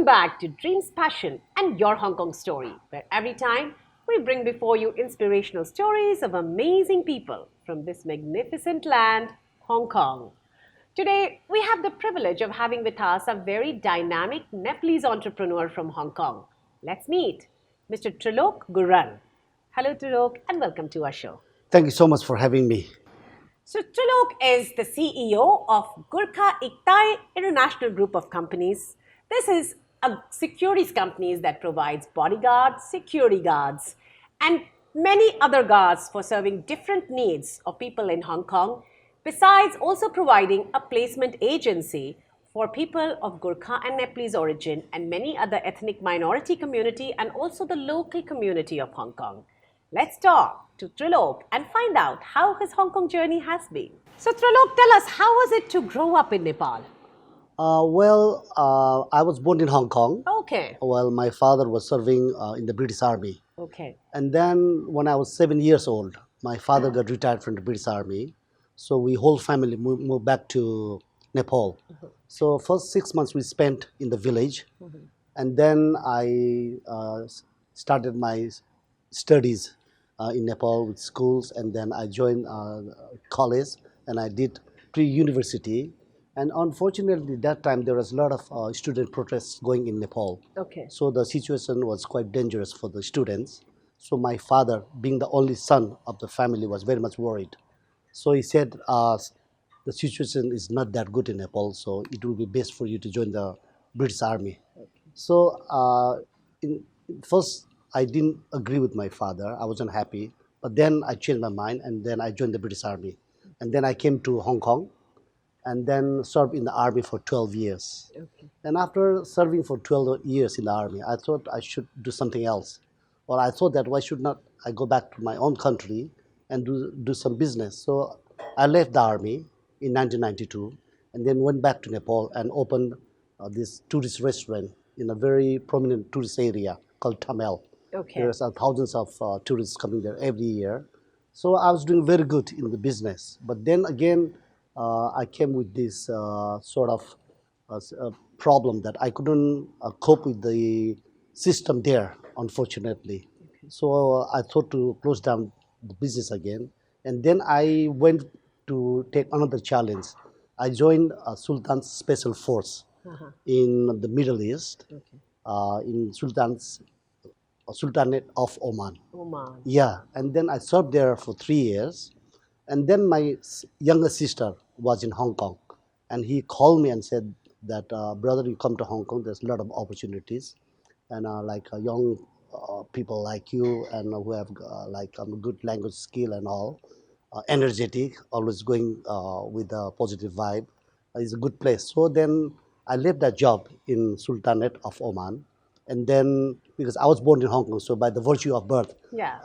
Welcome back to Dreams, Passion and Your Hong Kong Story, where every time we bring before you inspirational stories of amazing people from this magnificent land, Hong Kong. Today, we have the privilege of having with us a very dynamic Nepalese entrepreneur from Hong Kong. Let's meet Mr. 𝐶𝐊𝐺. Hello, 𝐶𝐊𝐺, and welcome to our show. Thank you so much for having me. So 𝐶𝐊𝐺 is the CEO of 𝐓𝐫𝐤𝐺𝐈 International Group of Companies. This is a securities company that provides bodyguards, security guards, and many other guards for serving different needs of people in Hong Kong, besides also providing a placement agency for people of Gurkha and Nepalese origin and many other ethnic minority community and also the local community of Hong Kong. Let's talk to 𝐶𝐊𝐺 and find out how his Hong Kong journey has been. So 𝐶𝐊𝐺, tell us, how was it to grow up in Nepal? I was born in Hong Kong. Okay. Well, my father was serving in the British Army. Okay. And then when I was 7 years old, my father got retired from the British Army. So we whole family moved back to Nepal. So first 6 months we spent in the village. And then I started my studies in Nepal with schools. And then I joined college and I did pre-university. And unfortunately, that time there was a lot of student protests going in Nepal. Okay. So the situation was quite dangerous for the students. So my father, being the only son of the family, was very much worried. So he said, the situation is not that good in Nepal, so it will be best for you to join the British Army. Okay. So first, I didn't agree with my father. I wasn't happy. But then I changed my mind, and then I joined the British Army. And then I came to Hong Kong, and then served in the army for 12 years. Okay. And after serving for 12 years in the army, I thought I should do something else. Or I thought that why should not I go back to my own country and do some business. So I left the army in 1992 and then went back to Nepal and opened this tourist restaurant in a very prominent tourist area called 𝐷𝑒𝑚. Okay. There's thousands of tourists coming there every year. So I was doing very good in the business. But then again, I came with this sort of problem that I couldn't cope with the system there, unfortunately. Okay. So I thought to close down the business again. And then I went to take another challenge. I joined Sultan's Special Force in the Middle East, in Sultanate of Oman. Oman. Yeah, and then I served there for 3 years. And then my younger sister was in Hong Kong, and he called me and said that, brother, you come to Hong Kong, there's a lot of opportunities, and like young people like you, and who have like a good language skill and all, energetic, always going with a positive vibe, is a good place. So then I left that job in Sultanate of Oman. And then, because I was born in Hong Kong, so by the virtue of birth,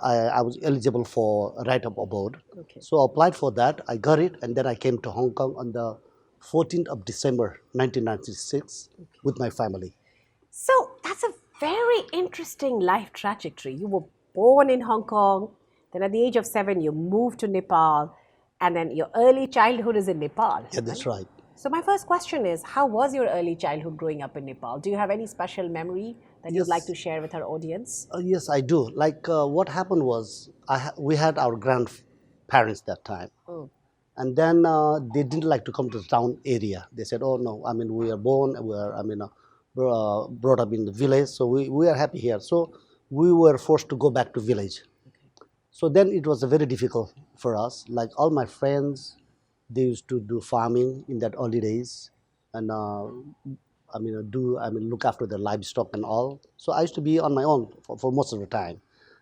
I was eligible for a right of abode. Okay. So I applied for that, I got it, and then I came to Hong Kong on the 14th of December, 1996, with my family. So that's a very interesting life trajectory. You were born in Hong Kong, then at the age of 7, you moved to Nepal, and then your early childhood is in Nepal. Yeah, that's right. So my first question is, how was your early childhood growing up in Nepal? Do you have any special memory that you'd like to share with our audience? Yes, I do. Like what happened was, we had our grandparents that time. And then they didn't like to come to the town area. They said, oh no, I mean, we are born, brought up in the village, so we are happy here. So we were forced to go back to village. Okay. So then it was very difficult for us. Like all my friends, they used to do farming in that early days, and look after their livestock and all. So I used to be on my own for most of the time.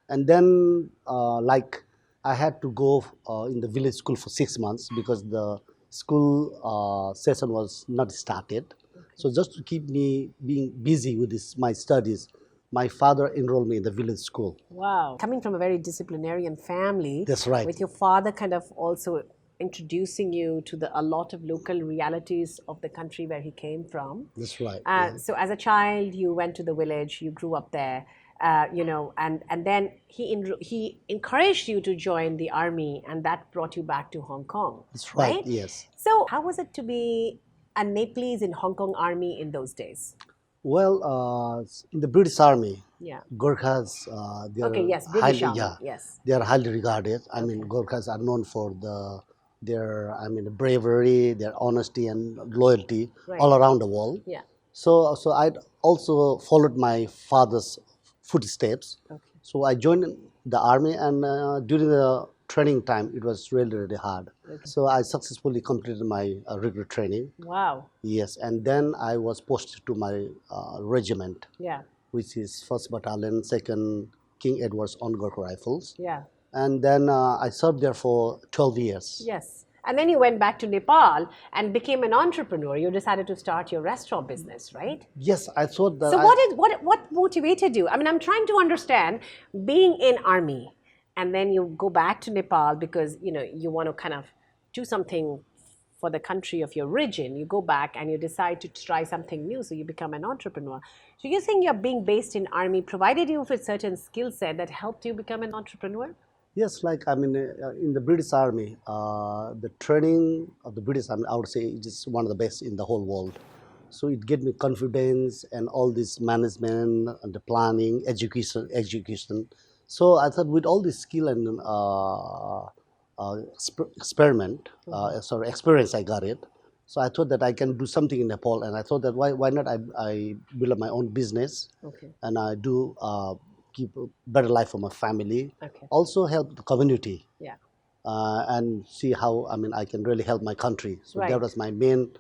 And then like I had to go in the village school for 6 months because the school session was not started. Okay. So just to keep me being busy with my studies, my father enrolled me in the village school. Wow. Coming from a very disciplinarian family. That's right. With your father kind of also introducing you to a lot of local realities of the country where he came from. That's right. So as a child, you went to the village, you grew up there, and then he encouraged you to join the army, and that brought you back to Hong Kong. That's right, yes. So how was it to be a Nepalese in Hong Kong army in those days? Well, in the British Army, Yeah. Gurkhas, Okay, yes, British Army, yeah, yes. they are highly regarded. I mean, Okay. Gurkhas are known for their, I mean, bravery, their honesty and loyalty Right. all around the world. Yeah. So I also followed my father's footsteps. Okay. So I joined the army, and during the training time, it was really, really hard. Okay. So I successfully completed my recruit training. Wow. Yes, and then I was posted to my regiment, Yeah. which is 1st Battalion, 2nd King Edward's On Gurkha Rifles. Yeah. And then I served there for 12 years. Yes. And then you went back to Nepal and became an entrepreneur. You decided to start your restaurant business, right? Yes, I thought that So what motivated you? I mean, I'm trying to understand being in army and then you go back to Nepal because you want to kind of do something for the country of your region. You go back and you decide to try something new, so you become an entrepreneur. So you think your being based in army provided you with certain skill set that helped you become an entrepreneur? Yes, like I mean, in the British Army, the training of the British Army, I would say, it is one of the best in the whole world. So it gave me confidence and all this management and the planning, education. So I thought with all this skill and experience I got it. So I thought that I can do something in Nepal, and I thought that why not I build up my own business, Okay. and I do keep a better life for my family. Okay. Also help the community, Yeah. and see how I can really help my country. So Right. that was my main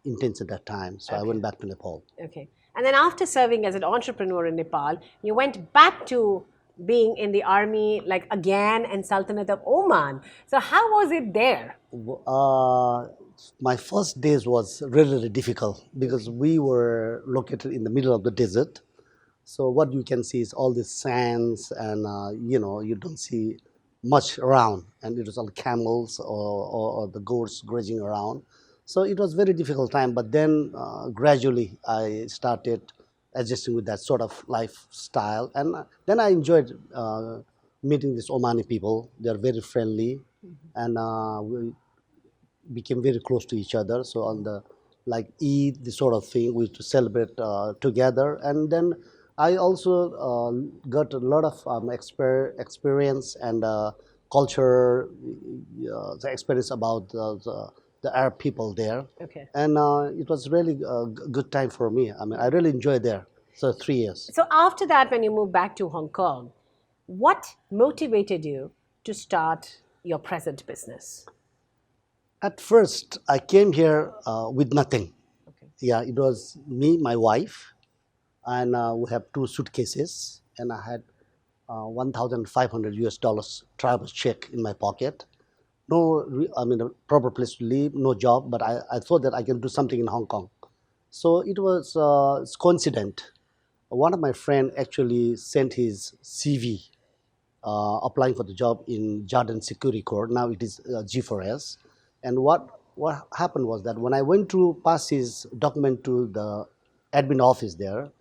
intention at that time. So I Okay. went back to Nepal. Okay. And then after serving as an entrepreneur in Nepal, you went back to being in the army like again in Sultanate of Oman. So how was it there? My first days was really, really difficult because we were located in the middle of the desert. So what you can see is all the sands, and you don't see much around, and it was all camels or the goats grazing around. So it was very difficult time, but then gradually I started adjusting with that sort of lifestyle, and then I enjoyed meeting these Omani people. They are very friendly, and we became very close to each other. So on the like Eid, this sort of thing, we used to celebrate together. And then I also got a lot of experience and culture, the experience about the Arab people there. Okay. And it was really a good time for me. I mean, I really enjoyed there. So 3 years. So after that, when you moved back to Hong Kong, what motivated you to start your present business? At first, I came here with nothing. Okay. Yeah, it was me, my wife, and we have 2 suitcases, and I had $1,500 travel check in my pocket. No, a proper place to live, no job, but I thought that I can do something in Hong Kong. So it was it's coincident. One of my friend actually sent his CV applying for the job in Jardine Security Court. Now it is G4S. And what happened was that when I went to pass his document to the admin office there,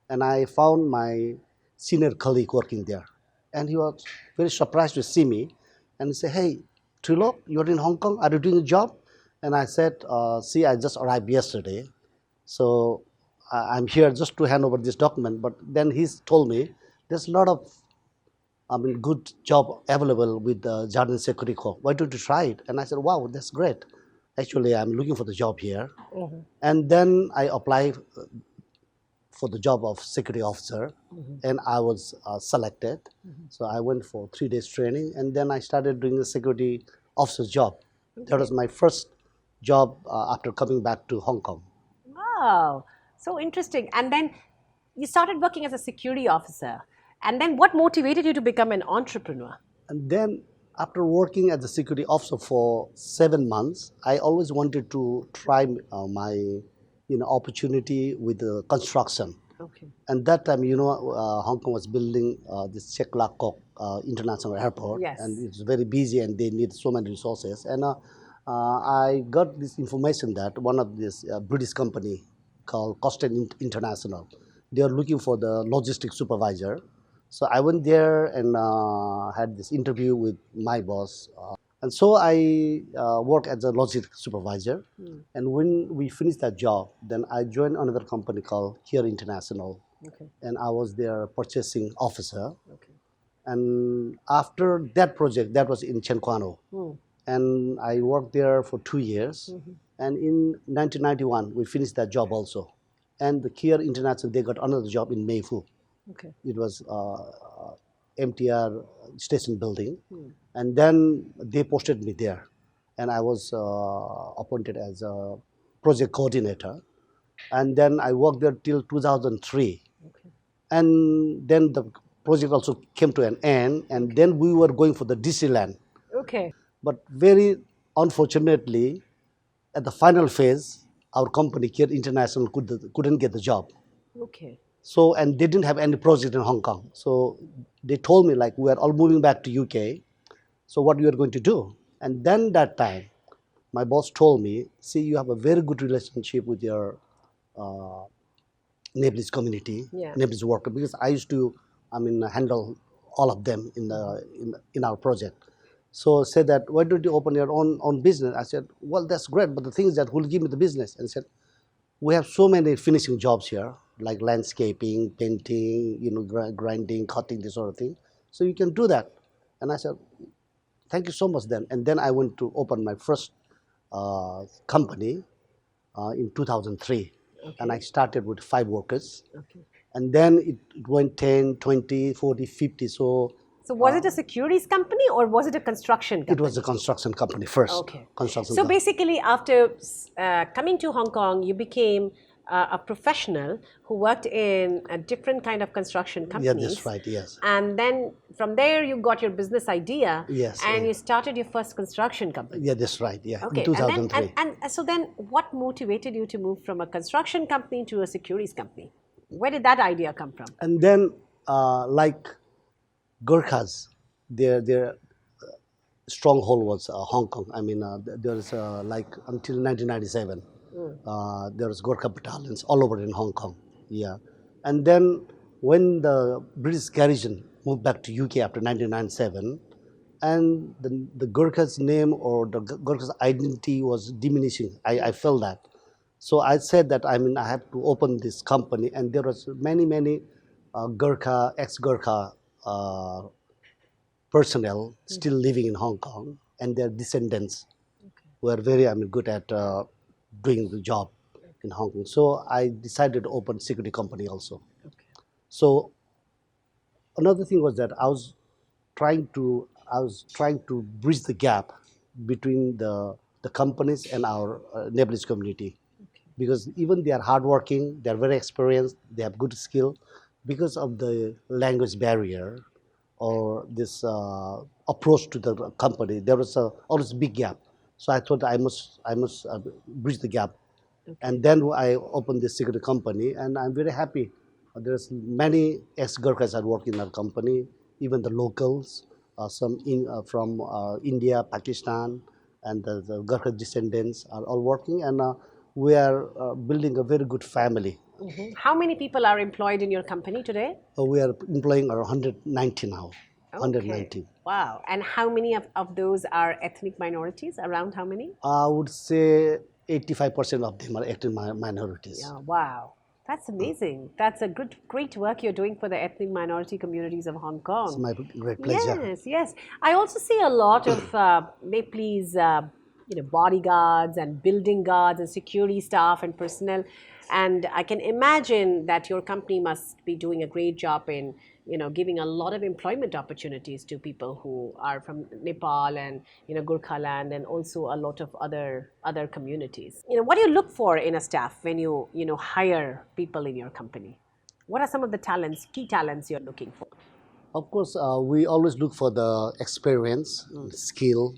and I found my senior colleague working there, and he was very surprised to see me, and he said, "Hey, Trilok, you're in Hong Kong. Are you doing a job?" And I said, "See, I just arrived yesterday, so I'm here just to hand over this document." But then he's told me there's a lot of good job available with the Jardine Security Corps. Why don't you try it? And I said, wow, that's great. Actually, I'm looking for the job here. Mm-hmm. And then I applied for the job of security officer, and I was selected. So I went for 3 days training, and then I started doing the security officer's job. That was my first job after coming back to Hong Kong. Wow, so interesting. And then you started working as a security officer. And then what motivated you to become an entrepreneur? And then after working as a security officer for 7 months, I always wanted to try my opportunity with the construction. Okay. And that time, Hong Kong was building this 𝐶𝑘 International Airport. Yes. And it's very busy and they need so many resources. And I got this information that one of this British company called Costain International, they are looking for the logistics supervisor. So I went there and had this interview with my boss. And so I work as a logistics supervisor. And when we finished that job, then I joined another company called 𝐸𝐫 International. Okay. And I was their purchasing officer. Okay. And after that project, that was in 𝐸𝐵. And I worked there for 2 years. And in 1991, we finished that job also. And the 𝐸𝐫 International, they got another job in Mayfu. Okay. It was MTR station building. And then they posted me there. And I was appointed as a project coordinator. And then I worked there till 2003. Okay. And then the project also came to an end. And then we were going for the Disneyland. Okay. But very unfortunately, at the final phase, our company, 𝐸𝐫 International, couldn't get the job. Okay. So, and they didn't have any project in Hong Kong. So they told me, like, we are all moving back to UK. So what you are going to do? And then that time, my boss told me, see, you have a very good relationship with your Nepalese community, Nepalese worker, because I used to, handle all of them in our project. So said that, why don't you open your own business? I said, well, that's great, but the thing is that who will give me the business? And he said, we have so many finishing jobs here, like landscaping, painting, grinding, cutting, this sort of thing. So you can do that. And I said, thank you so much then. And then I went to open my first company in 2003. Okay. And I started with 5 workers. Okay. And then it went 10, 20, 40, 50. So was it a securities company or was it a construction company? It was a construction company first. Okay. So basically, after coming to Hong Kong, you became a professional who worked in a different kind of construction companies. Yeah, that's right, yes. And then from there, you got your business idea. Yes. And you started your first construction company. Yeah, that's right, yeah, okay. In 2003. And so then what motivated you to move from a construction company to a securities company? Where did that idea come from? And then, like Gurkhas, their stronghold was Hong Kong. There was like until 1997. There was Gorkha battalions all over in Hong Kong. Yeah, and then when the British garrison moved back to UK after 1997, and the Gurkha's name or the Gurkha's identity was diminishing. I felt that. So I said that I have to open this company, and there was many Gurkha, ex-Gurkha personnel still living in Hong Kong, and their descendants were very good at doing the job in Hong Kong. So I decided to open security company also. Okay. So another thing was that I was trying to bridge the gap between the companies and our Nepalese community. Okay. Because even they are hardworking, they are very experienced, they have good skill. Because of the language barrier or this approach to the company, there was always a big gap. So I thought I must bridge the gap. Okay. And then I opened this security company, and I'm very happy. There's many ex-Gurkhas that work in our company, even the locals, some from India, Pakistan, and the Gurkha descendants are all working, and we are building a very good family. Mm-hmm. How many people are employed in your company today? We are employing around 190 now. Okay. 190. Wow. And how many of those are ethnic minorities? Around how many? I would say 85% of them are ethnic minorities. Yeah, wow. That's amazing. That's a great work you're doing for the ethnic minority communities of Hong Kong. It's my great pleasure. Yes, yes. I also see a lot of Nepalese bodyguards and building guards and security staff and personnel. And I can imagine that your company must be doing a great job in, giving a lot of employment opportunities to people who are from Nepal and, Gurkhaland, and also a lot of other communities. What do you look for in a staff when you, hire people in your company? What are some of the key talents you're looking for? Of course, we always look for the experience, skill,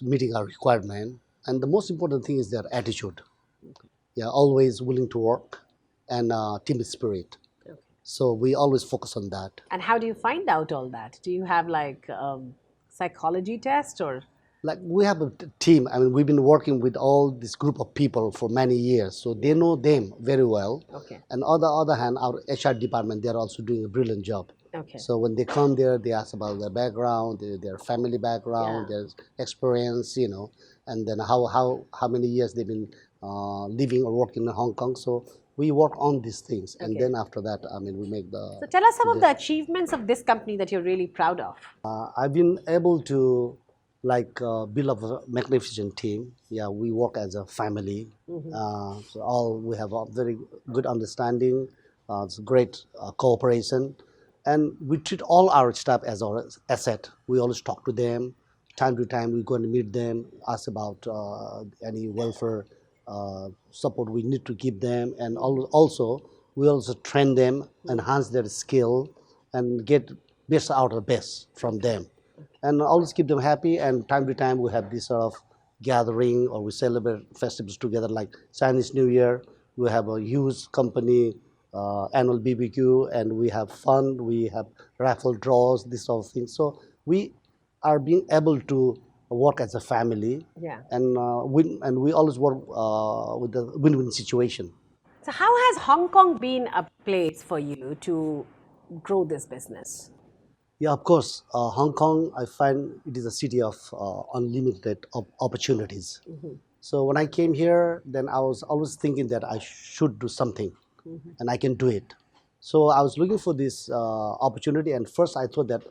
meeting our requirement. And the most important thing is their attitude. Yeah, always willing to work, and team spirit. Okay. So we always focus on that. And how do you find out all that? Do you have like psychology test or? Like we have a team. We've been working with all this group of people for many years, so they know them very well. Okay. And on the other hand, our HR department, they're also doing a brilliant job. Okay. So when they come there, they ask about their background, their family background, Yeah. their experience, and then how many years they've been living or working in Hong Kong. So we work on these things, and Okay. then after that, I mean, we make the. So tell us some of the suggestion. achievements of this company that you're really proud of. I've been able to build up a magnificent team. Yeah, we work as a family. So all we have a very good understanding. It's great cooperation, and we treat all our staff as our asset. We always talk to them. Time to time, we go and meet them, ask about any welfare support we need to give them, and also we also train them, enhance their skill, and get best out of the best from them, and always keep them happy. And time to time, we have this sort of gathering, or we celebrate festivals together, like Chinese New Year. We have a huge company annual BBQ, and we have fun. We have raffle draws, this sort of thing. So we are being able to work as a family, Yeah. and we always work with the win-win situation. So how has Hong Kong been a place for you to grow this business? Yeah, of course. Hong Kong, I find it is a city of unlimited opportunities. So when I came here, then I was always thinking that I should do something, and I can do it. So I was looking for this opportunity, and first I thought that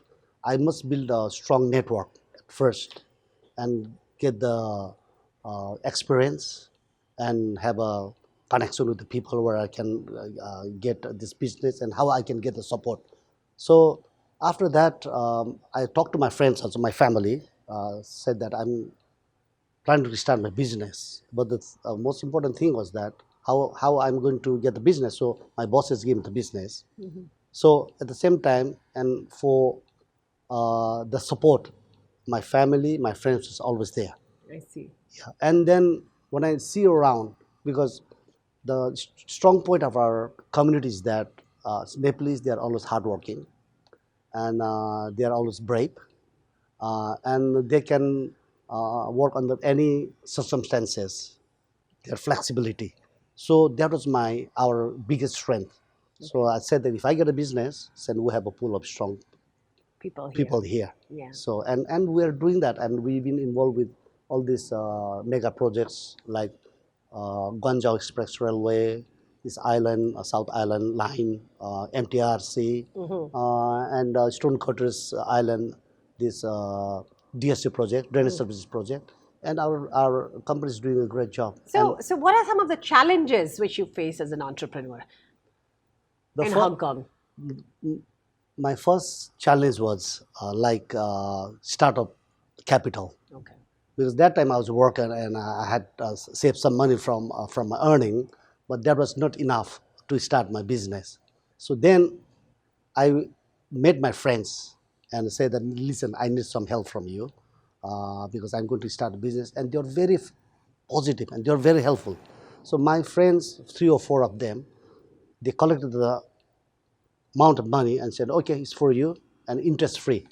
I must build a strong network at first, and get the experience, and have a connection with the people where I can get this business, and how I can get the support. So after that, I talked to my friends, also my family, said that I'm trying to restart my business. But the most important thing was that how I'm going to get the business. So my bosses gave me the business. So at the same time, and for the support, my family, my friends is always there. I see. Yeah. And then when I see around, because the strong point of our community is that Nepalese, they are always hardworking, and they are always brave, and they can work under any circumstances, their flexibility. So that was our biggest strength. So I said that if I get a business, then we have a pool of strong People here. people here. Yeah. So and we are doing that, and we've been involved with all these mega projects like Guangzhou Express Railway, this island, South Island line, MTRC, and Stonecutters Island, this DSC project, Drainage Services project, and our company is doing a great job. So, what are some of the challenges which you face as an entrepreneur The in fir- Hong Kong? My first challenge was startup capital. Okay. Because that time I was working, and I had saved some money from my earning, but that was not enough to start my business. So then I met my friends and said that, listen, I need some help from you because I'm going to start a business. And they're very positive, and they're very helpful. So my friends, 3 or 4 of them, they collected the amount of money and said, okay, it's for you, and interest free.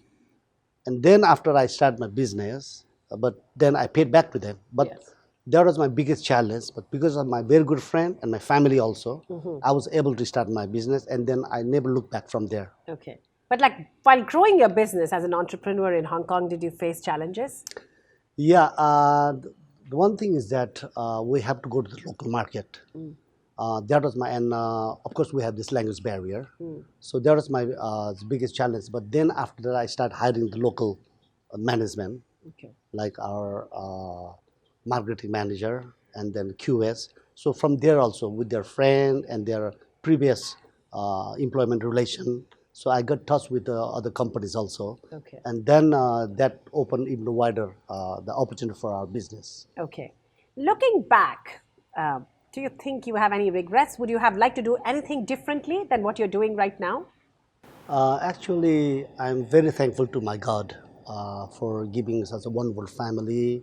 And then after I started my business, but then I paid back to them. But Yes. that was my biggest challenge. But because of my very good friend and my family also, I was able to start my business, and then I never looked back from there. Okay. But like while growing your business as an entrepreneur in Hong Kong, did you face challenges? Yeah, the one thing is that we have to go to the local market. That was and of course we have this language barrier. So that was my biggest challenge. But then after that, I started hiring the local management, Okay. like our marketing manager, and then QS. So from there also, with their friend and their previous employment relation, so I got touch with other companies also. Okay. And then that opened even wider the opportunity for our business. Okay. Looking back, do you think you have any regrets? Would you have liked to do anything differently than what you're doing right now? Actually, I'm very thankful to my God for giving such a wonderful family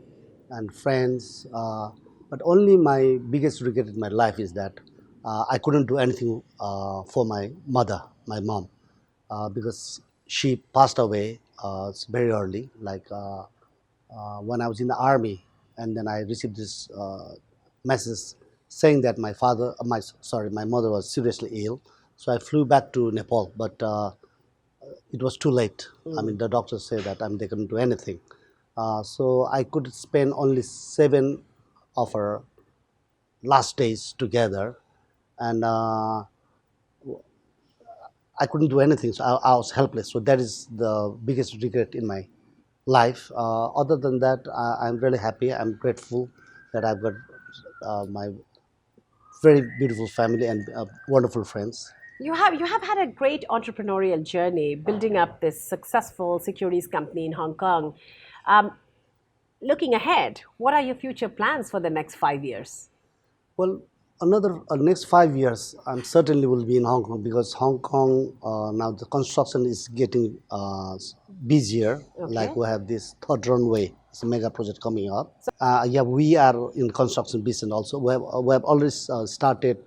and friends. But only my biggest regret in my life is that I couldn't do anything for my mother, my mom, because she passed away very early, when I was in the army, and then I received this message saying that my mother was seriously ill. So I flew back to Nepal, but it was too late. I mean, the doctors say that they couldn't do anything. So I could spend only 7 of our last days together, and I couldn't do anything. So I was helpless. So that is the biggest regret in my life. Other than that, I'm really happy. I'm grateful that I've got my very beautiful family and wonderful friends. You have had a great entrepreneurial journey building up this successful securities company in Hong Kong. Um, Looking ahead, what are your future plans for the next 5 years? Well, another next 5 years, I'm certainly will be in Hong Kong because Hong Kong now the construction is getting busier. Like Okay. we have this third runway, it's a mega project coming up. Yeah, we are in construction business also. We have already started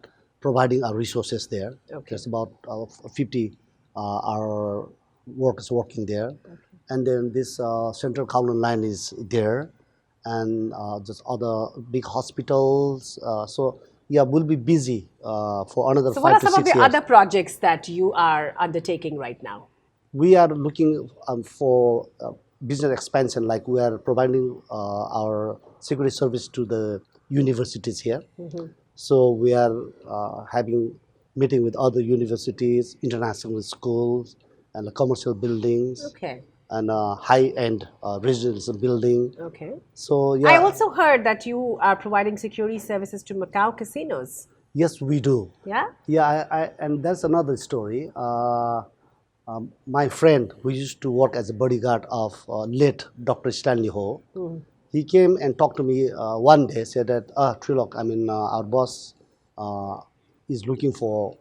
providing our resources there. Okay. There's about 50 our workers working there, and then this central Kowloon line is there, and just other big hospitals. So yeah, we'll be busy for another So, what five are to some of six the years. other projects that you are undertaking right now? We are looking for business expansion, like we are providing our security service to the universities here. So we are having meeting with other universities, international schools, and the commercial buildings, Okay. and high-end residential building. Okay. So I yeah, also heard that you are providing security services to Macau Casinos. yes, we do. Yeah? Yeah, and that's another story. My friend who used to work as a bodyguard of late Dr. Stanley Ho, he came and talked to me one day, said that, Trilok, I mean, our boss is looking for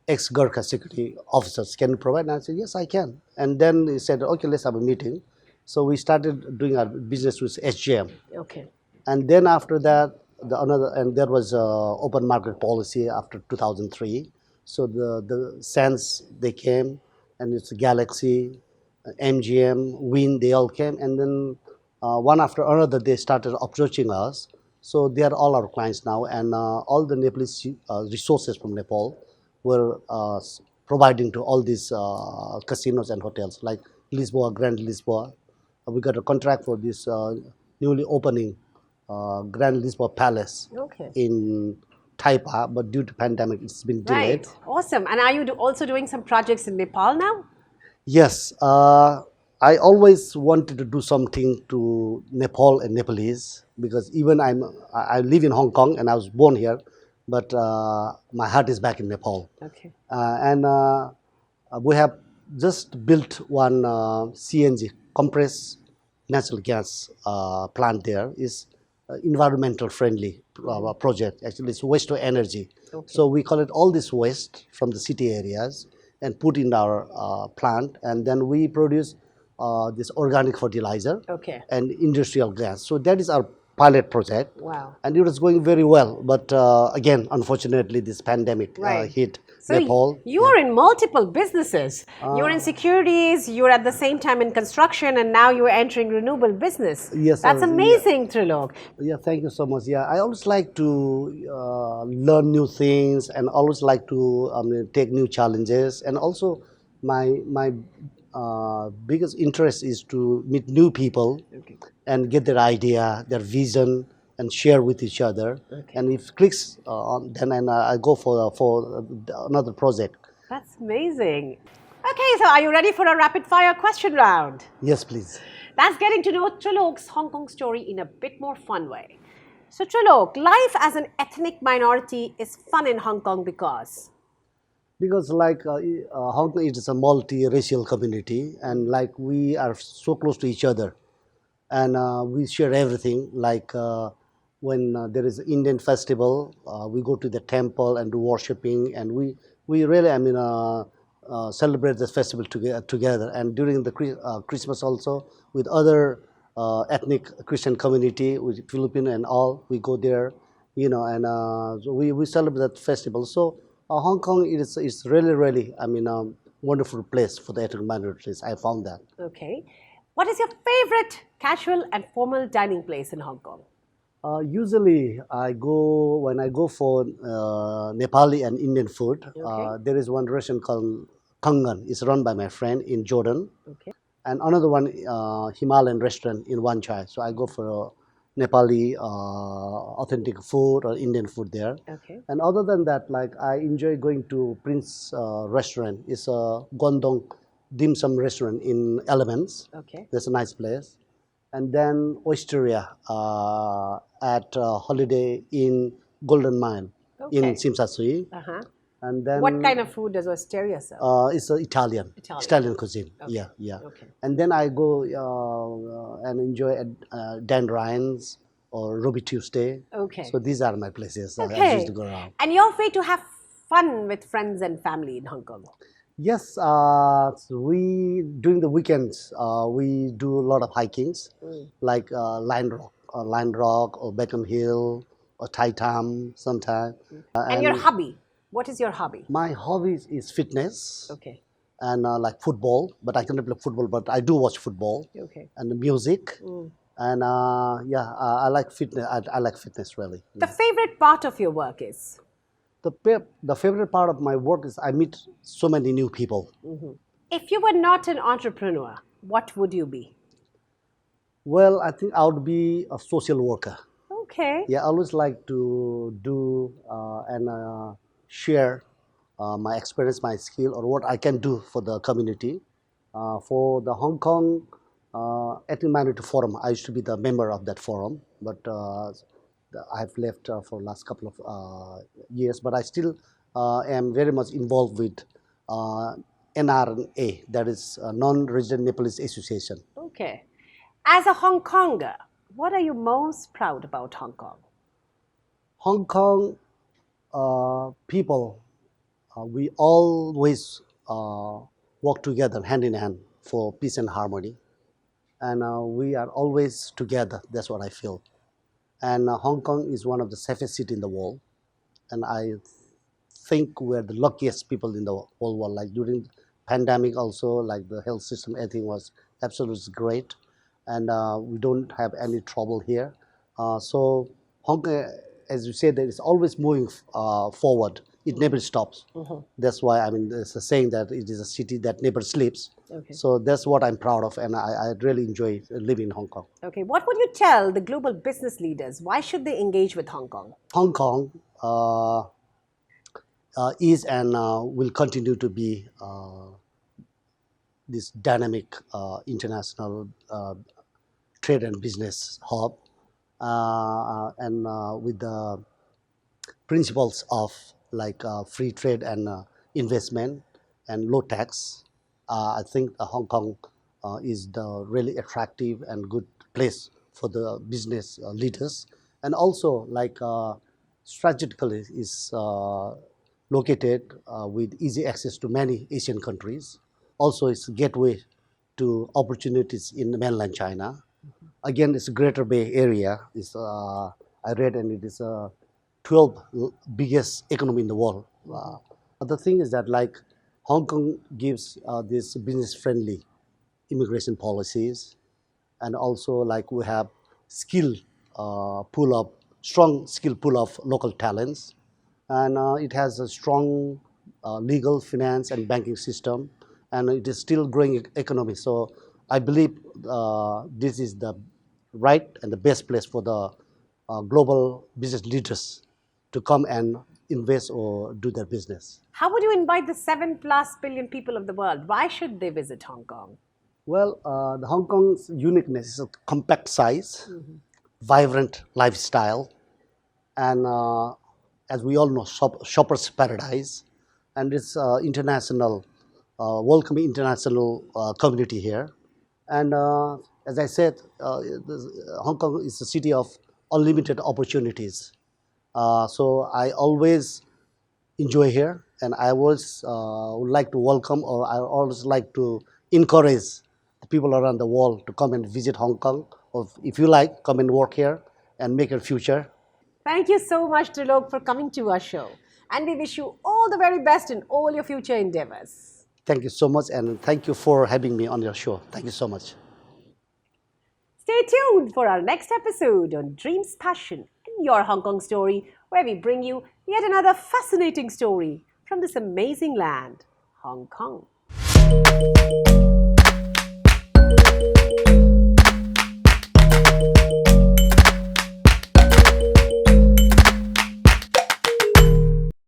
ex-Gurkha security officers. Can you provide? And I said, yes, I can. And then he said, okay, let's have a meeting. So we started doing our business with SGM. Okay. And then after that, there was open market policy after 2003. So the Sands, they came, and it's Galaxy, MGM, Win, they all came, and then one after another they started approaching us. So they are all our clients now, and all the Nepalese resources from Nepal were providing to all these casinos and hotels like Lisboa, Grand Lisboa. We got a contract for this newly opening Grand Lisboa Palace Okay. in Taipa, but due to pandemic, it's been delayed. Right. Awesome. And are you also doing some projects in Nepal now? Yes, I always wanted to do something to Nepal and Nepalese because even I live in Hong Kong and I was born here, but my heart is back in Nepal. Okay. And we have just built one CNG, compressed natural gas plant there. Is environmental friendly project. Actually, it's waste to energy. Okay. So we collect all this waste from the city areas and put in our plant, and then we produce this organic fertilizer Okay. and industrial gas. So that is our pilot project. Wow. And it was going very well, but again, unfortunately, this pandemic Right. hit So Nepal. you are in multiple businesses. You're in securities, you're at the same time in construction, and now you're entering renewable business. Yes, That's yeah. amazing, Trilok. Yeah, thank you so much. Yeah, I always like to learn new things and always like to take new challenges. And also, my biggest interest is to meet new people and get their idea, their vision, and share with each other. And if clicks on, then I go for another project. That's amazing. Okay, so are you ready for a rapid fire question round? Yes, please. That's getting to know Trilok's Hong Kong story in a bit more fun way. So, Trilok, life as an ethnic minority is fun in Hong Kong because? Because like Hong Kong is a multi-racial community, and like we are so close to each other, and we share everything. Like when there is an Indian festival, we go to the temple and do worshipping, and we really celebrate this festival together. And during the Christmas also with other ethnic Christian community, with Filipino and all, we go there, and so we celebrate that festival. So Hong Kong is really wonderful place for the ethnic minorities. I found that. Okay. What is your favorite casual and formal dining place in Hong Kong? Usually, when I go for Nepali and Indian food. Okay. There is one restaurant called Kangan is run by my friend in Jordan. Okay. And another one, Himalayan restaurant in Wan Chai. So I go for Nepali authentic food or Indian food there. Okay. And other than that, like I enjoy going to Prince restaurant. It's a Guangdong dim sum restaurant in Elements. Okay. That's a nice place. And then Oysteria at Holiday in Golden Mile in Okay. Simsasui. Uh-huh. And then What kind of food does Osteria serve? it's Italian. Italian cuisine. Okay. Yeah, yeah. Okay. And then I go and enjoy at Dan Ryan's or Ruby Tuesday. Okay. So these are my places I used to go around. And your way to have fun with friends and family in Hong Kong? Yes, so we during the weekends we do a lot of hikings, like Line Rock or Beacon Hill or Tai Tam sometime. And your hobby? What is your hobby? My hobby is fitness. Okay. And like football, but I cannot play football, but I do watch football. Okay. And the music. And I like fitness. I like fitness really. The favorite part of your work is? The favorite part of my work is I meet so many new people. If you were not an entrepreneur, what would you be? Well, I think I would be a social worker. Okay. Yeah, I always like to do and share my experience, my skill, or what I can do for the community. For the Hong Kong Ethnic Minority Forum, I used to be the member of that forum, but I've left for last couple of years. But I still am very much involved with NRA, that is Non-Resident Nepalese Association. Okay. As a Hong Konger, what are you most proud about Hong Kong? Hong Kong people, we always work together hand in hand for peace and harmony. And we are always together, that's what I feel. And Hong Kong is one of the safest cities in the world. And I think we're the luckiest people in the whole world. Like during the pandemic also, like the health system, everything was absolutely great. And we don't have any trouble here. So Hong Kong, as you said, it's always moving forward. It never stops. That's why, I mean, there's a saying that it is a city that never sleeps. Okay. So that's what I'm proud of, and I really enjoy living in Hong Kong. Okay. What would you tell the global business leaders? Why should they engage with Hong Kong? Hong Kong is and will continue to be this dynamic international trade and business hub, and with the principles of like free trade and investment and low tax. I think Hong Kong is the really attractive and good place for the business leaders, and also like strategically is located with easy access to many Asian countries. Also, it's a gateway to opportunities in mainland China. Again, it's a Greater Bay Area. It's, I read, and it is 12th biggest economy in the world. The thing is that like Hong Kong gives this business-friendly immigration policies, and also like we have strong skill pool of local talents, and it has a strong legal, finance, and banking system, and it is still growing economy. So I believe this is the right and the best place for the global business leaders to come and invest or do their business. How would you invite the 7+ billion people of the world? Why should they visit Hong Kong? Well, the Hong Kong's uniqueness is a compact size, vibrant lifestyle, and as we all know, shopper's paradise, and it's international, welcoming international community here. And as I said, Hong Kong is a city of unlimited opportunities. So I always enjoy here, and I always would like to welcome, or I always like to encourage the people around the world to come and visit Hong Kong, or if you like, come and work here and make your future. Thank you so much, Trilok, for coming to our show. And we wish you all the very best in all your future endeavors. Thank you so much, and thank you for having me on your show. Thank you so much. Stay tuned for our next episode on Dreams, Passion, and Your Hong Kong Story, where we bring you yet another fascinating story from this amazing land, Hong Kong.